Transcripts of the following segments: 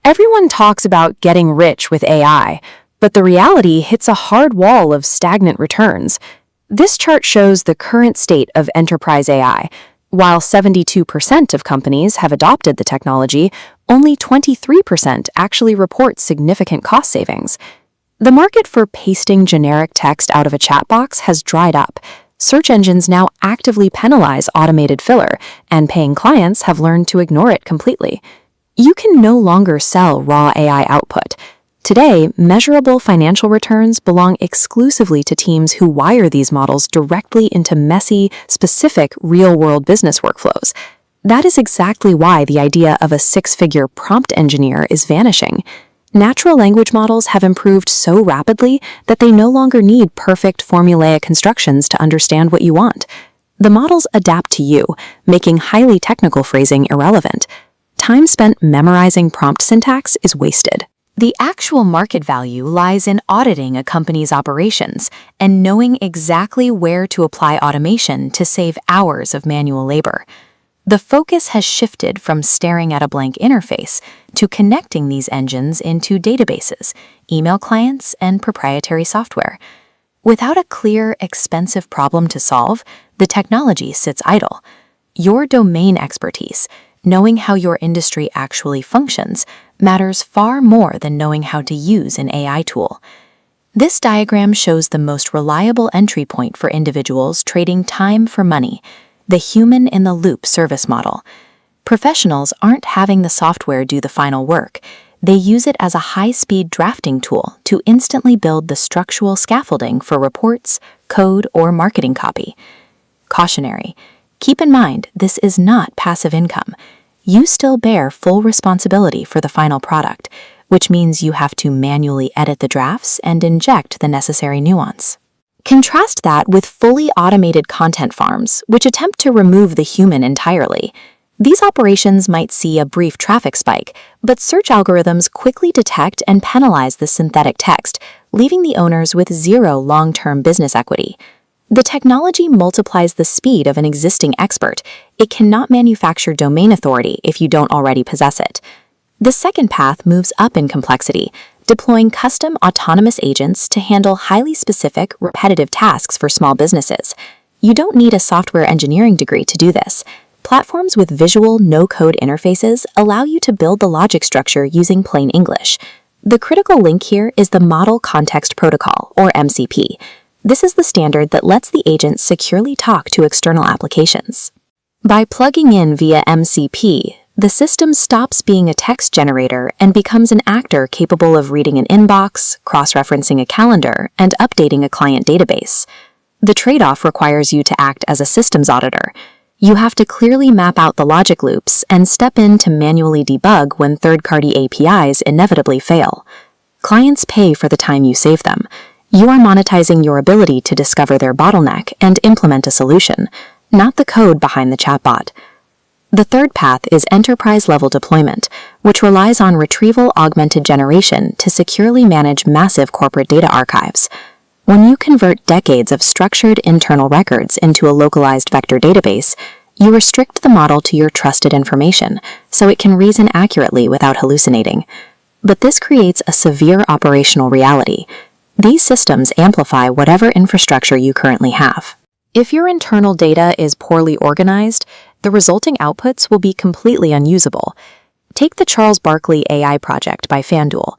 Everyone talks about getting rich with AI, but the reality hits a hard wall of stagnant returns. This chart shows the current state of enterprise AI. While 72% of companies have adopted the technology, only 23% actually report significant cost savings. The market for pasting generic text out of a chat box has dried up. Search engines now actively penalize automated filler, and paying clients have learned to ignore it completely. You can no longer sell raw AI output. Today, measurable financial returns belong exclusively to teams who wire these models directly into messy, specific, real-world business workflows. That is exactly why the idea of a six-figure prompt engineer is vanishing. Natural language models have improved so rapidly that they no longer need perfect formulaic instructions to understand what you want. The models adapt to you, making highly technical phrasing irrelevant. Time spent memorizing prompt syntax is wasted. The actual market value lies in auditing a company's operations and knowing exactly where to apply automation to save hours of manual labor. The focus has shifted from staring at a blank interface to connecting these engines into databases, email clients, and proprietary software. Without a clear, expensive problem to solve, the technology sits idle. Your domain expertise, knowing how your industry actually functions, matters far more than knowing how to use an AI tool. This diagram shows the most reliable entry point for individuals trading time for money, the human-in-the-loop service model. Professionals aren't having the software do the final work. They use it as a high-speed drafting tool to instantly build the structural scaffolding for reports, code, or marketing copy. Cautionary: keep in mind, this is not passive income. You still bear full responsibility for the final product, which means you have to manually edit the drafts and inject the necessary nuance. Contrast that with fully automated content farms, which attempt to remove the human entirely. These operations might see a brief traffic spike, but search algorithms quickly detect and penalize the synthetic text, leaving the owners with zero long-term business equity. The technology multiplies the speed of an existing expert. It cannot manufacture domain authority if you don't already possess it. The second path moves up in complexity, deploying custom autonomous agents to handle highly specific, repetitive tasks for small businesses. You don't need a software engineering degree to do this. Platforms with visual, no-code interfaces allow you to build the logic structure using plain English. The critical link here is the Model Context Protocol, or MCP. This is the standard that lets the agent securely talk to external applications. By plugging in via MCP, the system stops being a text generator and becomes an actor capable of reading an inbox, cross-referencing a calendar, and updating a client database. The trade-off requires you to act as a systems auditor. You have to clearly map out the logic loops and step in to manually debug when third-party APIs inevitably fail. Clients pay for the time you save them. You are monetizing your ability to discover their bottleneck and implement a solution, not the code behind the chatbot. The third path is enterprise-level deployment, which relies on Retrieval-Augmented Generation to securely manage massive corporate data archives. When you convert decades of structured internal records into a localized vector database, you restrict the model to your trusted information, so it can reason accurately without hallucinating. But this creates a severe operational reality. These systems amplify whatever infrastructure you currently have. If your internal data is poorly organized, the resulting outputs will be completely unusable. Take the Charles Barkley AI project by FanDuel.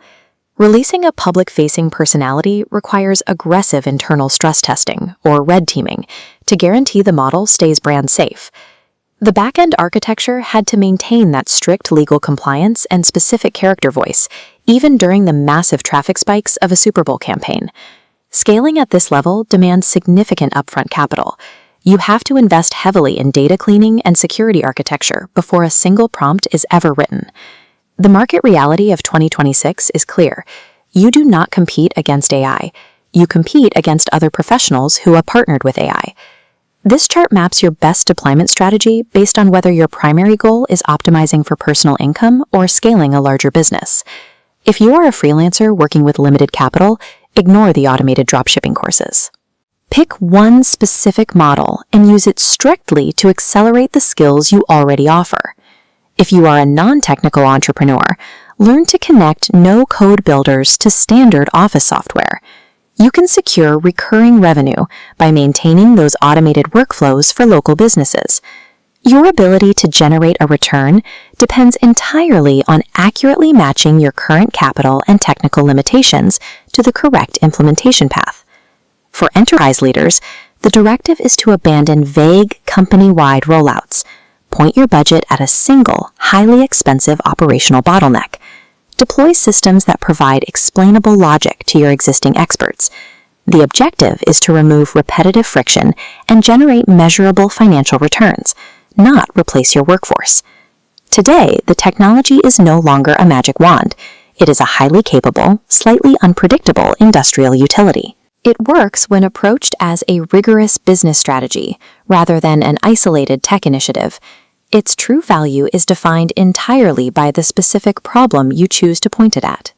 Releasing a public-facing personality requires aggressive internal stress testing, or red teaming, to guarantee the model stays brand safe. The back-end architecture had to maintain that strict legal compliance and specific character voice, even during the massive traffic spikes of a Super Bowl campaign. Scaling at this level demands significant upfront capital. You have to invest heavily in data cleaning and security architecture before a single prompt is ever written. The market reality of 2026 is clear. You do not compete against AI. You compete against other professionals who have partnered with AI. This chart maps your best deployment strategy based on whether your primary goal is optimizing for personal income or scaling a larger business. If you are a freelancer working with limited capital, ignore the automated dropshipping courses. Pick one specific model and use it strictly to accelerate the skills you already offer. If you are a non-technical entrepreneur, learn to connect no-code builders to standard Office software. You can secure recurring revenue by maintaining those automated workflows for local businesses. Your ability to generate a return depends entirely on accurately matching your current capital and technical limitations to the correct implementation path. For enterprise leaders, the directive is to abandon vague company-wide rollouts. Point your budget at a single, highly expensive operational bottleneck. Deploy systems that provide explainable logic to your existing experts. The objective is to remove repetitive friction and generate measurable financial returns, not replace your workforce. Today, the technology is no longer a magic wand. It is a highly capable, slightly unpredictable industrial utility. It works when approached as a rigorous business strategy rather than an isolated tech initiative. Its true value is defined entirely by the specific problem you choose to point it at.